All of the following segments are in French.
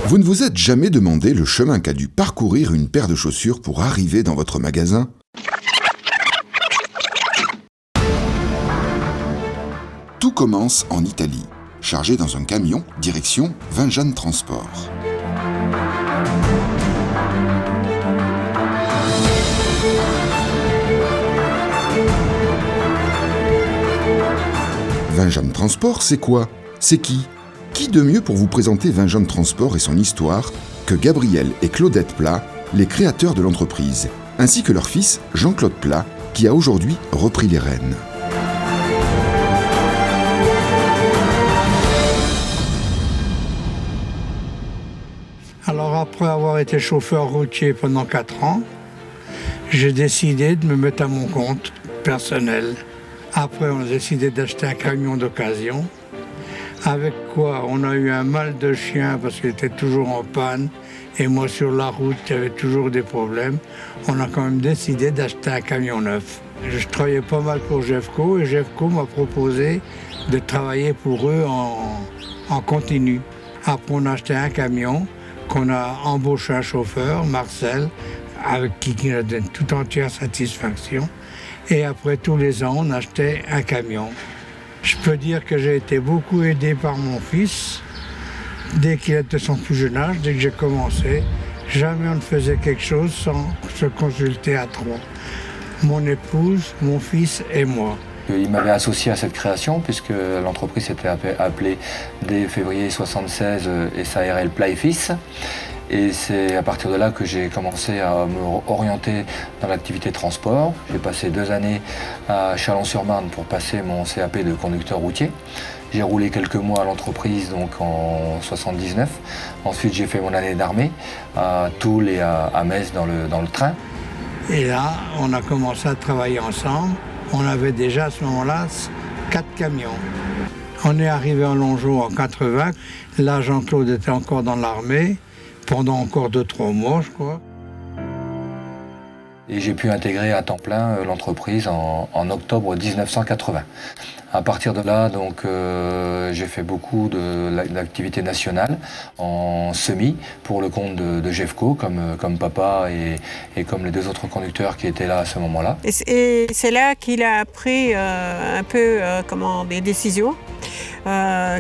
Vous ne vous êtes jamais demandé le chemin qu'a dû parcourir une paire de chaussures pour arriver dans votre magasin ? Tout commence en Italie, chargé dans un camion, direction Vinjane Transport. Vinjane Transport, c'est quoi ? C'est qui ? Qui de mieux pour vous présenter Vinjane Transport et son histoire que Gabriel et Claudette Plat, les créateurs de l'entreprise, ainsi que leur fils Jean-Claude Plat, qui a aujourd'hui repris les rênes. Alors après avoir été chauffeur routier pendant 4 ans, j'ai décidé de me mettre à mon compte personnel. Après, on a décidé d'acheter un camion d'occasion. Avec quoi on a eu un mal de chien parce qu'il était toujours en panne et moi sur la route il y avait toujours des problèmes. On a quand même décidé d'acheter un camion neuf. Je travaillais pas mal pour Jeffco et Jeffco m'a proposé de travailler pour eux en continu. Après on a acheté un camion qu'on a embauché un chauffeur, Marcel, avec qui il a donné toute entière satisfaction. Et après tous les ans on achetait un camion. Je peux dire que j'ai été beaucoup aidé par mon fils. Dès qu'il était de son plus jeune âge, dès que j'ai commencé, jamais on ne faisait quelque chose sans se consulter à 3. Mon épouse, mon fils et moi. Il m'avait associé à cette création puisque l'entreprise s'était appelée dès février 1976 SARL Plat et Fils. Et c'est à partir de là que j'ai commencé à me orienter dans l'activité transport. J'ai passé 2 années à Chalon-sur-Marne pour passer mon CAP de conducteur routier. J'ai roulé quelques mois à l'entreprise donc en 1979. Ensuite, j'ai fait mon année d'armée à Toul et à Metz dans le train. Et là, on a commencé à travailler ensemble. On avait déjà à ce moment-là 4 camions. On est arrivé en Longeau en 80. Là, Jean-Claude était encore dans l'armée. Pendant encore 2-3 mois, je crois. Et j'ai pu intégrer à temps plein l'entreprise en octobre 1980. À partir de là, donc, j'ai fait beaucoup d'activités nationales en semi pour le compte de Jeffco, comme papa et comme les 2 autres conducteurs qui étaient là à ce moment-là. Et c'est là qu'il a pris un peu des décisions.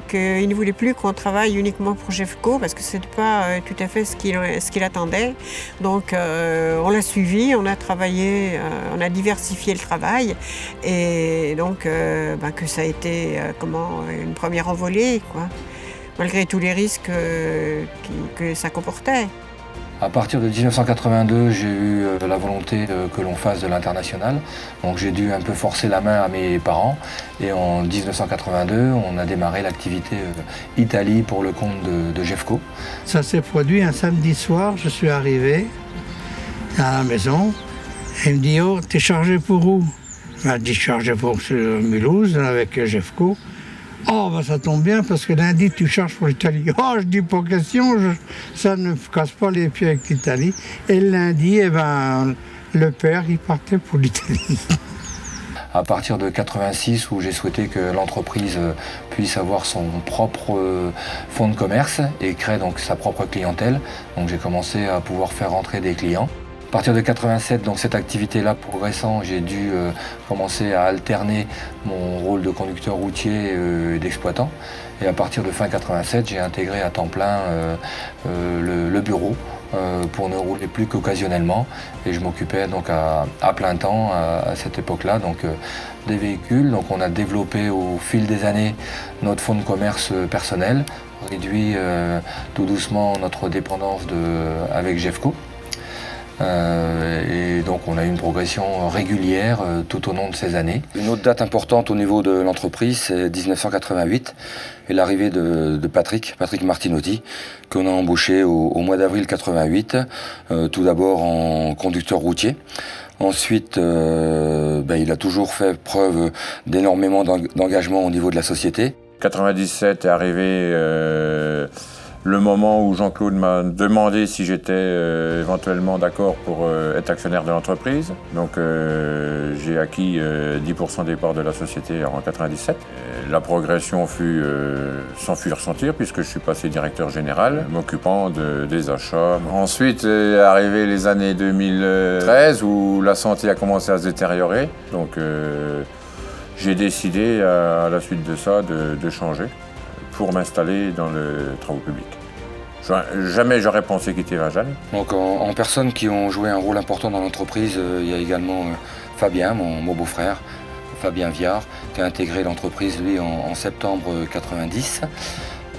Qu'il ne voulait plus qu'on travaille uniquement pour Jeffco parce que ce n'était pas tout à fait ce qu'il attendait. Donc on l'a suivi, on a travaillé, on a diversifié le travail et donc que ça a été une première envolée, quoi, malgré tous les risques que ça comportait. À partir de 1982, j'ai eu la volonté que l'on fasse de l'international. Donc j'ai dû un peu forcer la main à mes parents. Et en 1982, on a démarré l'activité Italie pour le compte de Jeffco. Ça s'est produit un samedi soir, je suis arrivé à la maison. Et il me dit « Oh, t'es chargé pour où ?» Il m'a dit « Chargé pour Mulhouse avec Jeffco. » Oh, ça tombe bien parce que lundi, tu charges pour l'Italie. Oh, je dis pas question, ça ne me casse pas les pieds avec l'Italie. Et le lundi, le père, il partait pour l'Italie. À partir de 86, où j'ai souhaité que l'entreprise puisse avoir son propre fonds de commerce et créer donc sa propre clientèle. Donc j'ai commencé à pouvoir faire rentrer des clients. À partir de 87, donc cette activité-là progressant, j'ai dû commencer à alterner mon rôle de conducteur routier et d'exploitant. Et à partir de fin 87, j'ai intégré à temps plein le bureau pour ne rouler plus qu'occasionnellement. Et je m'occupais donc à plein temps à cette époque-là des véhicules. Donc on a développé au fil des années notre fonds de commerce personnel, réduit tout doucement notre dépendance avec Jeffco. Et donc on a eu une progression régulière tout au long de ces années. Une autre date importante au niveau de l'entreprise, c'est 1988 et l'arrivée de Patrick Martinotti, qu'on a embauché au mois d'avril 88, tout d'abord en conducteur routier. Ensuite, il a toujours fait preuve d'énormément d'engagement au niveau de la société. 97 est arrivé le moment où Jean-Claude m'a demandé si j'étais éventuellement d'accord pour être actionnaire de l'entreprise. Donc j'ai acquis 10% des parts de la société en 97. La progression s'en fut ressentir puisque je suis passé directeur général, m'occupant des achats. Ensuite est arrivé les années 2013 où la santé a commencé à se détériorer. Donc j'ai décidé à la suite de ça de changer pour m'installer dans le travaux public. Jamais j'aurais pensé quitter Vingeanne. Donc en personnes qui ont joué un rôle important dans l'entreprise, il y a également Fabien, mon beau-frère, Fabien Viard, qui a intégré l'entreprise lui en septembre 90.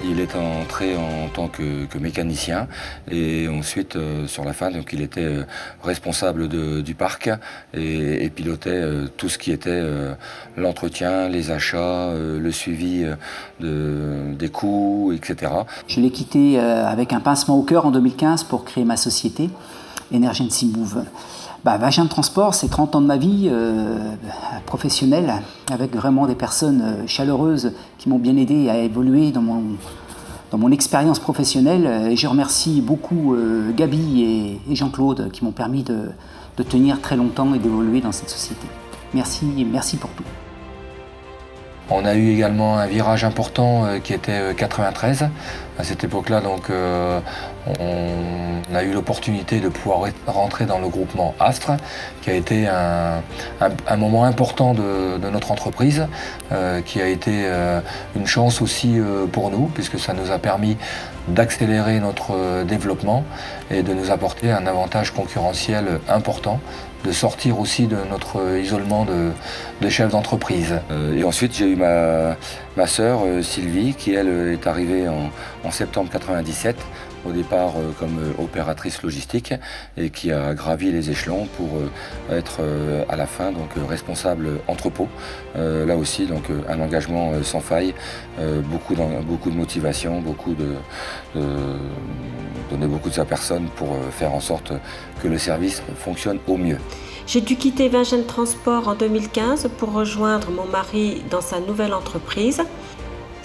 Il est entré en tant que mécanicien et ensuite sur la fin donc il était responsable du parc et pilotait tout ce qui était l'entretien, les achats, le suivi des coûts, etc. Je l'ai quitté avec un pincement au cœur en 2015 pour créer ma société Energency Move. Vingeanne Transport, c'est 30 ans de ma vie professionnelle, avec vraiment des personnes chaleureuses qui m'ont bien aidé à évoluer dans mon expérience professionnelle. Et je remercie beaucoup Gabi et Jean-Claude qui m'ont permis de tenir très longtemps et d'évoluer dans cette société. Merci pour tout. On a eu également un virage important qui était 93. À cette époque-là, donc, on a eu l'opportunité de pouvoir rentrer dans le groupement Astre, qui a été un moment important de notre entreprise, qui a été une chance aussi pour nous, puisque ça nous a permis d'accélérer notre développement et de nous apporter un avantage concurrentiel important, de sortir aussi de notre isolement de chef d'entreprise. Et ensuite, j'ai eu ma sœur Sylvie, qui elle est arrivée en septembre 97, au départ comme opératrice logistique et qui a gravi les échelons pour être à la fin donc responsable entrepôt. Là aussi donc un engagement sans faille, beaucoup de motivation, donner beaucoup de sa personne pour faire en sorte que le service fonctionne au mieux. J'ai dû quitter Vingeanne Transport en 2015 pour rejoindre mon mari dans sa nouvelle entreprise.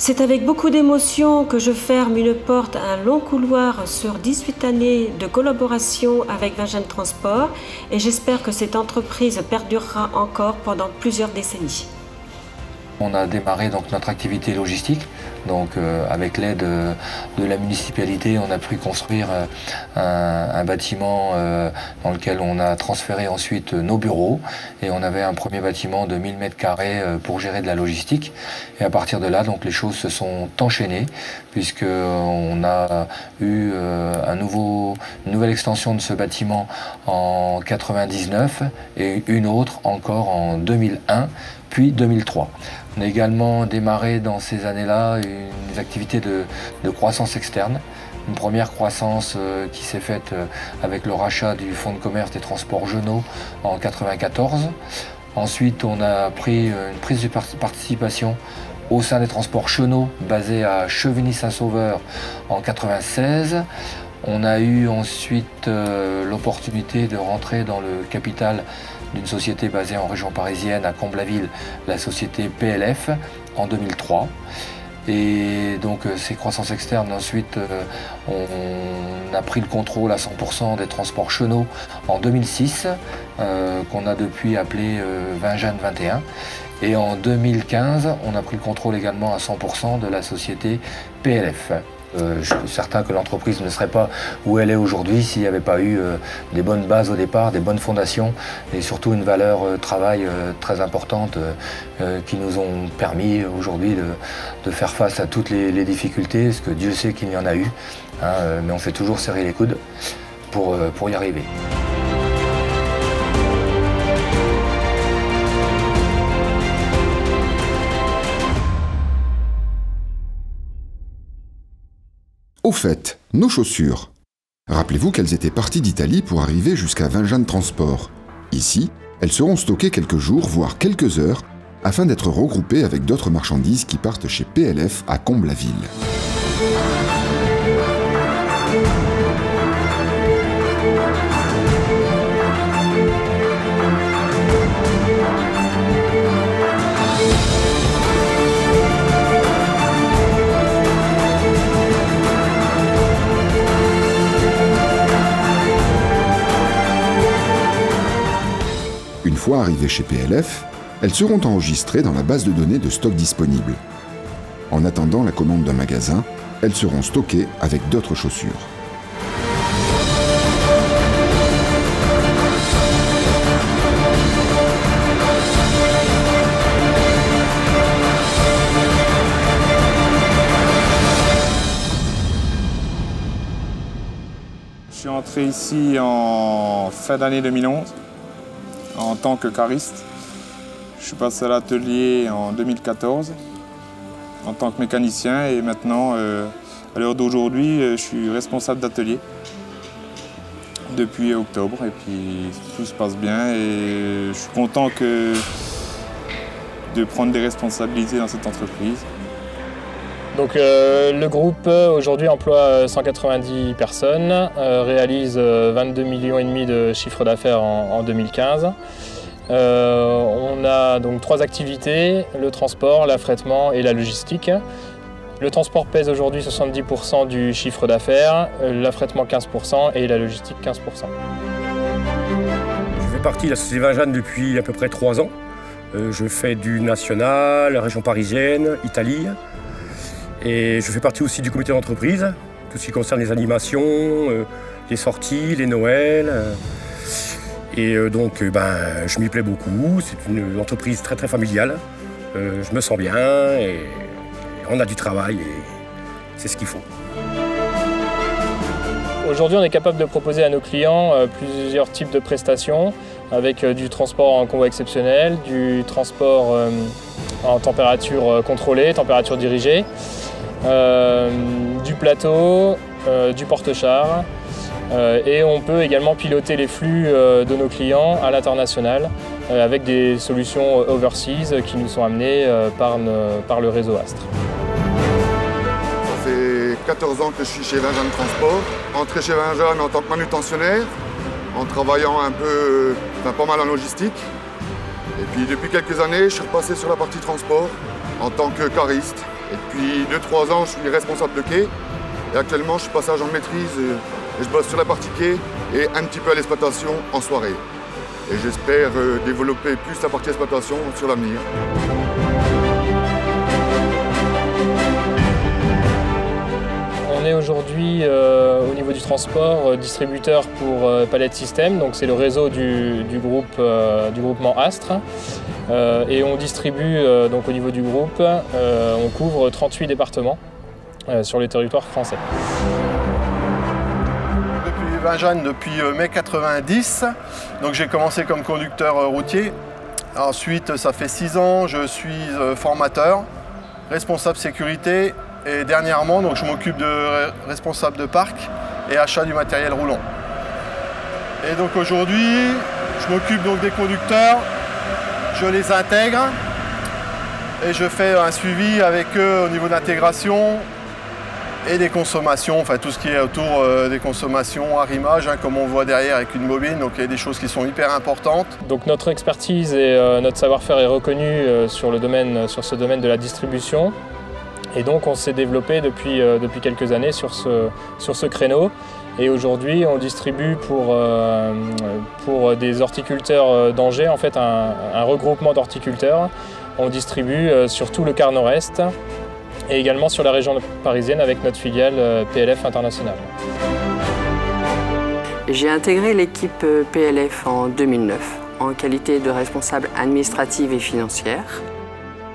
C'est avec beaucoup d'émotion que je ferme une porte à un long couloir sur 18 années de collaboration avec Vingeanne Transport et j'espère que cette entreprise perdurera encore pendant plusieurs décennies. On a démarré donc notre activité logistique. Donc avec l'aide de la municipalité, on a pu construire un bâtiment dans lequel on a transféré ensuite nos bureaux et on avait un premier bâtiment de 1000 m² pour gérer de la logistique. Et à partir de là, donc les choses se sont enchaînées puisqu'on a eu une nouvelle extension de ce bâtiment en 99 et une autre encore en 2001 puis 2003. On a également démarré dans ces années-là une activité de croissance externe. Une première croissance qui s'est faite avec le rachat du fonds de commerce des transports Jeunot en 1994. Ensuite, on a pris une prise de participation au sein des transports Chenot, basé à Chevigny-Saint-Sauveur en 1996. On a eu ensuite l'opportunité de rentrer dans le capital d'une société basée en région parisienne à Comble-la-Ville, la société PLF, en 2003. Et donc ces croissances externes, ensuite on a pris le contrôle à 100% des transports Chenot en 2006, qu'on a depuis appelé Vingeanne 21. Et en 2015, on a pris le contrôle également à 100% de la société PLF. Je suis certain que l'entreprise ne serait pas où elle est aujourd'hui s'il n'y avait pas eu des bonnes bases au départ, des bonnes fondations et surtout une valeur travail très importante qui nous ont permis aujourd'hui de faire face à toutes les difficultés, parce que Dieu sait qu'il y en a eu, mais on s'est toujours serré les coudes pour y arriver. Au fait, nos chaussures. Rappelez-vous qu'elles étaient parties d'Italie pour arriver jusqu'à Vingeanne Transport. Ici, elles seront stockées quelques jours, voire quelques heures, afin d'être regroupées avec d'autres marchandises qui partent chez PLF à Comble-la-Ville. Une fois arrivées chez PLF, elles seront enregistrées dans la base de données de stock disponible. En attendant la commande d'un magasin, elles seront stockées avec d'autres chaussures. Je suis entré ici en fin d'année 2011 en tant que cariste. Je suis passé à l'atelier en 2014 en tant que mécanicien et maintenant, à l'heure d'aujourd'hui, je suis responsable d'atelier depuis octobre et puis tout se passe bien et je suis content de prendre des responsabilités dans cette entreprise. Donc le groupe aujourd'hui emploie 190 personnes, réalise 22,5 millions de chiffre d'affaires en 2015. On a donc 3 activités, le transport, l'affrètement et la logistique. Le transport pèse aujourd'hui 70% du chiffre d'affaires, l'affrètement 15% et la logistique 15%. Je fais partie de la société Vinjeanne depuis à peu près 3 ans. Je fais du national, région parisienne, Italie. Et je fais partie aussi du comité d'entreprise, tout ce qui concerne les animations, les sorties, les Noëls. Et donc je m'y plais beaucoup, c'est une entreprise très très familiale. Je me sens bien et on a du travail et c'est ce qu'il faut. Aujourd'hui, on est capable de proposer à nos clients plusieurs types de prestations avec du transport en convoi exceptionnel, du transport en température contrôlée, température dirigée, du plateau, du porte-char et on peut également piloter les flux de nos clients à l'international avec des solutions overseas qui nous sont amenées par le réseau Astre. Ça fait 14 ans que je suis chez Vinjeanne Transport, entré chez Vinjeanne en tant que manutentionnaire, en travaillant pas mal en logistique. Et puis depuis quelques années, je suis repassé sur la partie transport en tant que cariste. Et depuis 2-3 ans, je suis responsable de quai. Et actuellement, je suis passage en maîtrise et je bosse sur la partie quai et un petit peu à l'exploitation en soirée. Et j'espère développer plus la partie exploitation sur l'avenir. On est aujourd'hui au niveau du transport distributeur pour Palette System, donc c'est le réseau du groupement Astre. Et on distribue donc au niveau du groupe, on couvre 38 départements sur le territoire français. Depuis Vinjeanne depuis mai 90, donc j'ai commencé comme conducteur routier. Ensuite, ça fait 6 ans, je suis formateur, responsable sécurité. Et dernièrement, donc, je m'occupe de responsable de parc et achat du matériel roulant. Et donc aujourd'hui, je m'occupe donc des conducteurs, je les intègre et je fais un suivi avec eux au niveau d'intégration et des consommations, enfin tout ce qui est autour des consommations, arrimage, comme on voit derrière avec une bobine, donc il y a des choses qui sont hyper importantes. Donc notre expertise et notre savoir-faire est reconnu sur ce domaine de la distribution. Et donc on s'est développé depuis quelques années sur ce créneau. Et aujourd'hui on distribue pour des horticulteurs d'Angers, en fait un regroupement d'horticulteurs. On distribue sur tout le quart nord-est et également sur la région parisienne avec notre filiale PLF International. J'ai intégré l'équipe PLF en 2009 en qualité de responsable administrative et financière.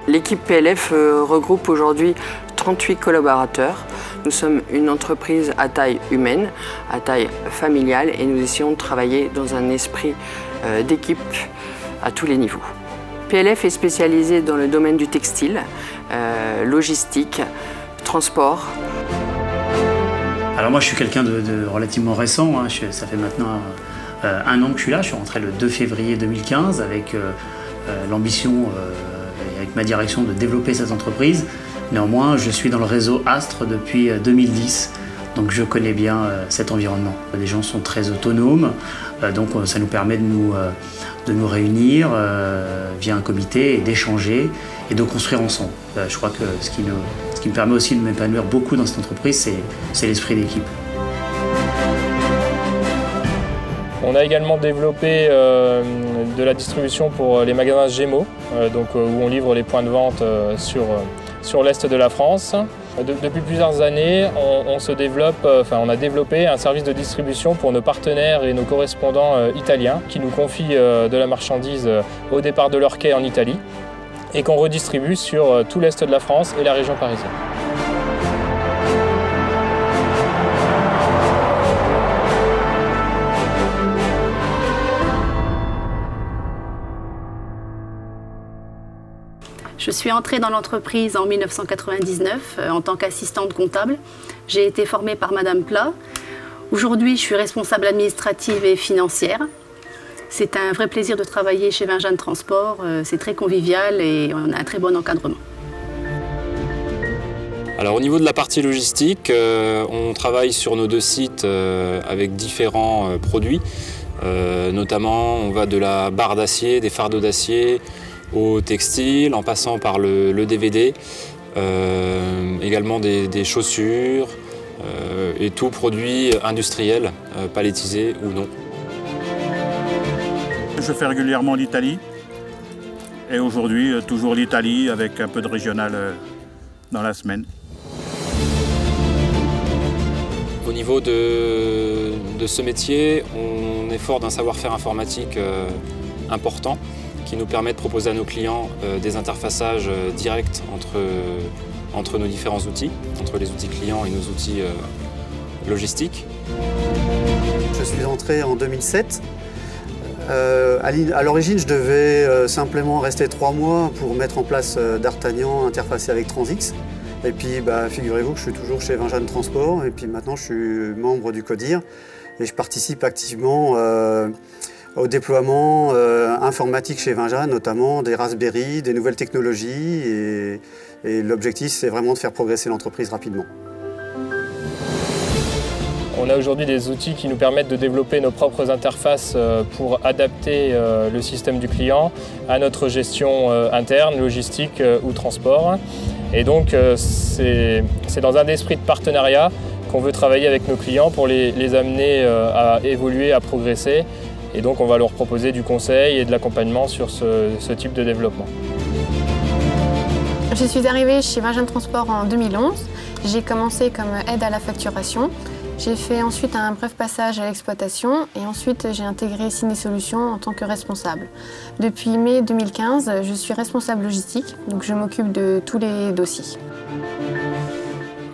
L'équipe PLF regroupe aujourd'hui 38 collaborateurs. Nous sommes une entreprise à taille humaine, à taille familiale et nous essayons de travailler dans un esprit d'équipe à tous les niveaux. PLF est spécialisé dans le domaine du textile, logistique, transport. Alors moi je suis quelqu'un de relativement récent, ça fait maintenant un an que je suis là, je suis rentré le 2 février 2015 avec l'ambition, avec ma direction, de développer cette entreprise. Néanmoins, je suis dans le réseau Astre depuis 2010, donc je connais bien cet environnement. Les gens sont très autonomes, donc ça nous permet de nous réunir via un comité et d'échanger et de construire ensemble. Je crois que ce qui me permet aussi de m'épanouir beaucoup dans cette entreprise, c'est l'esprit d'équipe. On a également développé de la distribution pour les magasins Gémeaux, où on livre les points de vente sur l'est de la France. Depuis plusieurs années, on a développé un service de distribution pour nos partenaires et nos correspondants italiens qui nous confient de la marchandise au départ de leur quai en Italie et qu'on redistribue sur tout l'est de la France et la région parisienne. Je suis entrée dans l'entreprise en 1999 en tant qu'assistante comptable. J'ai été formée par Madame Plat. Aujourd'hui, je suis responsable administrative et financière. C'est un vrai plaisir de travailler chez Vinjeanne Transport. C'est très convivial et on a un très bon encadrement. Alors au niveau de la partie logistique, on travaille sur nos 2 sites avec différents produits. Notamment, on va de la barre d'acier, des fardeaux d'acier, au textile, en passant par le DVD, également des chaussures et tout produit industriel, palettisé ou non. Je fais régulièrement l'Italie et aujourd'hui toujours l'Italie avec un peu de régional dans la semaine. Au niveau de ce métier, on est fort d'un savoir-faire informatique important, qui nous permet de proposer à nos clients des interfaçages directs entre nos différents outils, entre les outils clients et nos outils logistiques. Je suis entré en 2007. À l'origine, je devais simplement rester 3 mois pour mettre en place D'Artagnan interfacé avec Transix. Et puis, figurez-vous que je suis toujours chez Vinjeanne Transport et puis maintenant je suis membre du CODIR et je participe activement au déploiement informatique chez Vinjeanne, notamment des Raspberry, des nouvelles technologies et l'objectif c'est vraiment de faire progresser l'entreprise rapidement. On a aujourd'hui des outils qui nous permettent de développer nos propres interfaces pour adapter le système du client à notre gestion interne, logistique ou transport. Et donc c'est dans un esprit de partenariat qu'on veut travailler avec nos clients pour les amener à évoluer, à progresser. Et donc on va leur proposer du conseil et de l'accompagnement sur ce type de développement. Je suis arrivée chez Vinjeanne Transport en 2011. J'ai commencé comme aide à la facturation. J'ai fait ensuite un bref passage à l'exploitation et ensuite j'ai intégré Ciné Solutions en tant que responsable. Depuis mai 2015, je suis responsable logistique, donc je m'occupe de tous les dossiers.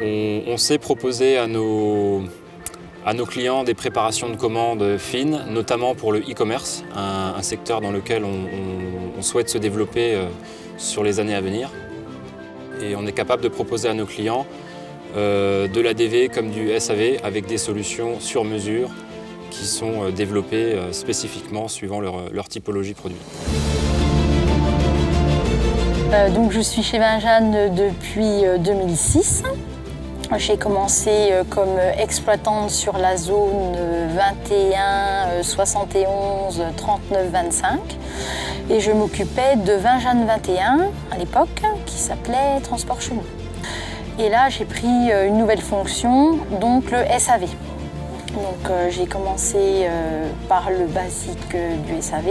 On sait proposer à nos clients des préparations de commandes fines, notamment pour le e-commerce, un secteur dans lequel on souhaite se développer sur les années à venir. Et on est capable de proposer à nos clients de l'ADV comme du SAV avec des solutions sur mesure qui sont développées spécifiquement suivant leur typologie produit. Donc je suis chez Vinjeanne depuis 2006. J'ai commencé comme exploitante sur la zone 21, 71, 39, 25 et je m'occupais de Vinjeanne 21 à l'époque qui s'appelait Transport Chemin. Et là, j'ai pris une nouvelle fonction, donc le SAV. Donc j'ai commencé par le basique du SAV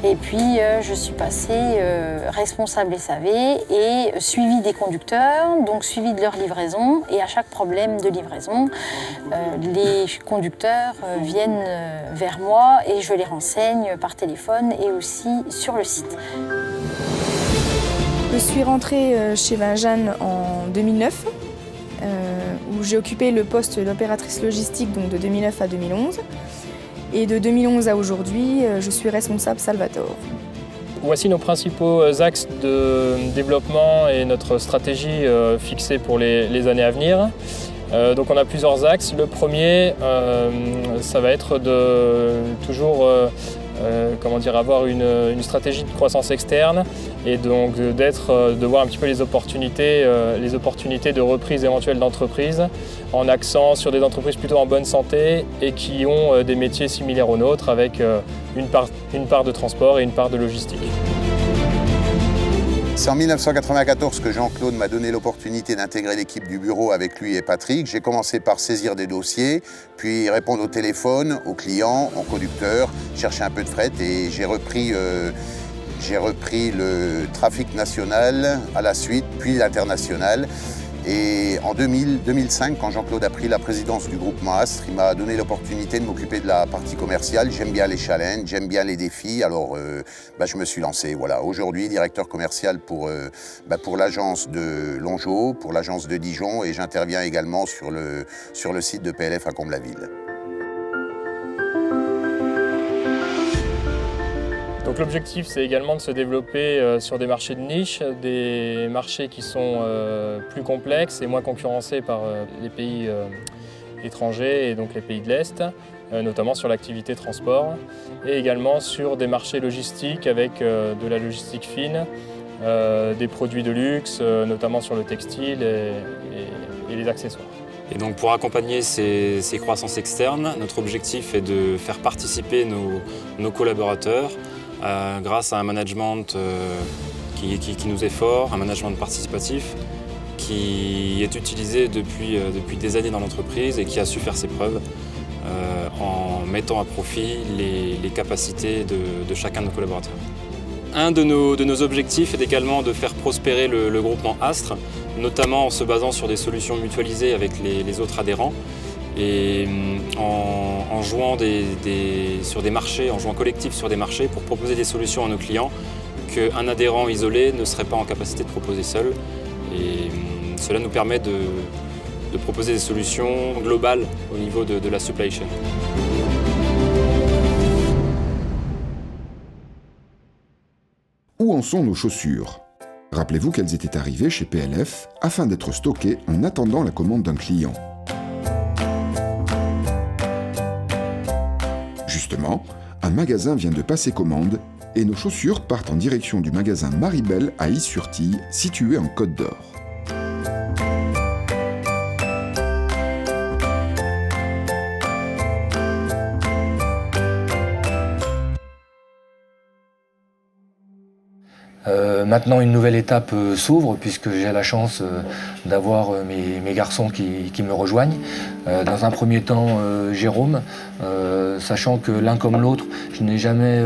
et puis je suis passée responsable SAV et suivi des conducteurs, donc suivi de leur livraison. Et à chaque problème de livraison, les conducteurs viennent vers moi et je les renseigne par téléphone et aussi sur le site. Je suis rentrée chez Vinjeanne en 2009, où j'ai occupé le poste d'opératrice logistique donc de 2009 à 2011. Et de 2011 à aujourd'hui, je suis responsable Salvatore. Voici nos principaux axes de développement et notre stratégie fixée pour les années à venir. Donc on a plusieurs axes. Le premier, ça va être de toujours avoir une stratégie de croissance externe et donc de voir un petit peu les opportunités de reprise éventuelle d'entreprises en accent sur des entreprises plutôt en bonne santé et qui ont des métiers similaires aux nôtres avec une part de transport et une part de logistique. C'est en 1994 que Jean-Claude m'a donné l'opportunité d'intégrer l'équipe du bureau avec lui et Patrick. J'ai commencé par saisir des dossiers, puis répondre au téléphone, aux clients, aux conducteurs, chercher un peu de fret et j'ai repris le trafic national à la suite, puis l'international. Et en 2005, quand Jean-Claude a pris la présidence du groupement Astre, il m'a donné l'opportunité de m'occuper de la partie commerciale. J'aime bien les challenges, j'aime bien les défis, alors je me suis lancé. Voilà. Aujourd'hui, directeur commercial pour l'agence de Longeau, pour l'agence de Dijon, et j'interviens également sur le site de PLF à Comble-la-Ville. Donc l'objectif, c'est également de se développer sur des marchés de niche, des marchés qui sont plus complexes et moins concurrencés par les pays étrangers et donc les pays de l'Est, notamment sur l'activité transport, et également sur des marchés logistiques avec de la logistique fine, des produits de luxe, notamment sur le textile et les accessoires. Et donc pour accompagner ces croissances externes, notre objectif est de faire participer nos collaborateurs grâce à un management qui nous est fort, un management participatif qui est utilisé depuis des années dans l'entreprise et qui a su faire ses preuves en mettant à profit les capacités de chacun de nos collaborateurs. Un de nos objectifs est également de faire prospérer le groupement Astre, notamment en se basant sur des solutions mutualisées avec les autres adhérents et en jouant sur des marchés, en jouant collectif sur des marchés pour proposer des solutions à nos clients qu'un adhérent isolé ne serait pas en capacité de proposer seul. Et cela nous permet de proposer des solutions globales au niveau de la supply chain. Où en sont nos chaussures ? Rappelez-vous qu'elles étaient arrivées chez PLF afin d'être stockées en attendant la commande d'un client. Justement, un magasin vient de passer commande et nos chaussures partent en direction du magasin Maribel à Is-sur-Tille, situé en Côte d'Or. Maintenant, une nouvelle étape s'ouvre puisque j'ai la chance d'avoir mes garçons qui me rejoignent. Dans un premier temps, Jérôme, sachant que l'un comme l'autre, je n'ai jamais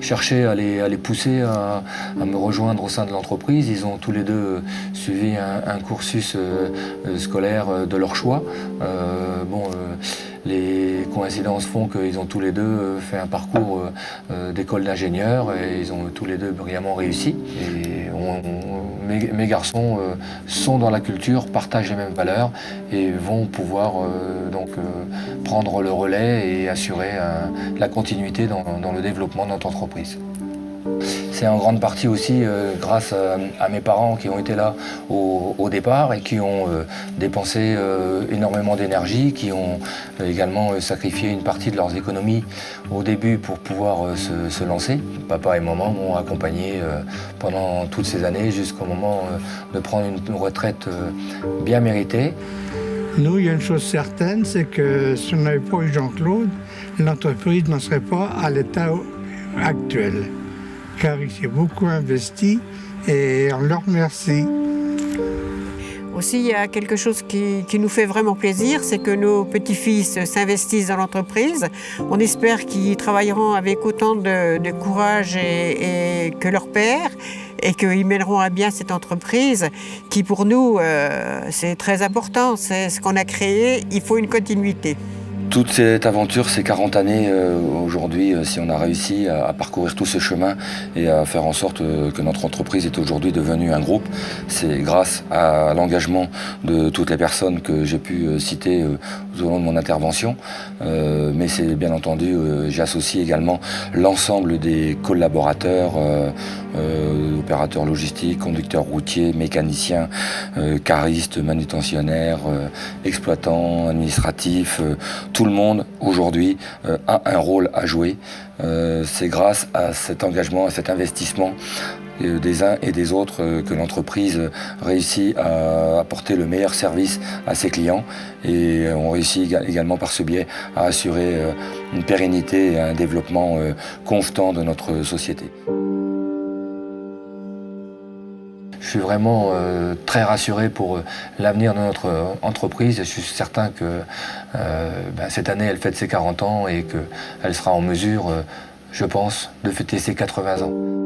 cherché à les pousser à me rejoindre au sein de l'entreprise. Ils ont tous les deux suivi un cursus scolaire de leur choix. Les coïncidences font qu'ils ont tous les deux fait un parcours d'école d'ingénieur et ils ont tous les deux brillamment réussi. Et mes garçons sont dans la culture, partagent les mêmes valeurs et vont pouvoir prendre le relais et assurer la continuité dans le développement de notre entreprise. C'est en grande partie aussi grâce à mes parents qui ont été là au départ et qui ont dépensé énormément d'énergie, qui ont également sacrifié une partie de leurs économies au début pour pouvoir se lancer. Papa et maman m'ont accompagné pendant toutes ces années jusqu'au moment de prendre une retraite bien méritée. Nous, il y a une chose certaine, c'est que si on n'avait pas eu Jean-Claude, l'entreprise n'en serait pas à l'état actuel. Car il s'est beaucoup investi et on leur remercie. Aussi, il y a quelque chose qui nous fait vraiment plaisir, c'est que nos petits-fils s'investissent dans l'entreprise. On espère qu'ils travailleront avec autant de courage et que leur père et qu'ils mèneront à bien cette entreprise qui, pour nous, c'est très important. C'est ce qu'on a créé, il faut une continuité. Toute cette aventure, ces 40 années, aujourd'hui, si on a réussi à parcourir tout ce chemin et à faire en sorte que notre entreprise est aujourd'hui devenue un groupe, c'est grâce à l'engagement de toutes les personnes que j'ai pu citer tout au long de mon intervention. Mais c'est bien entendu, j'associe également l'ensemble des collaborateurs, opérateurs logistiques, conducteurs routiers, mécaniciens, caristes, manutentionnaires, exploitants, administratifs, tout le monde aujourd'hui a un rôle à jouer. C'est grâce à cet engagement, à cet investissement des uns et des autres que l'entreprise réussit à apporter le meilleur service à ses clients, et on réussit également par ce biais à assurer une pérennité et un développement constant de notre société. Je suis vraiment très rassuré pour l'avenir de notre entreprise. Je suis certain que cette année, elle fête ses 40 ans et qu'elle sera en mesure, je pense, de fêter ses 80 ans.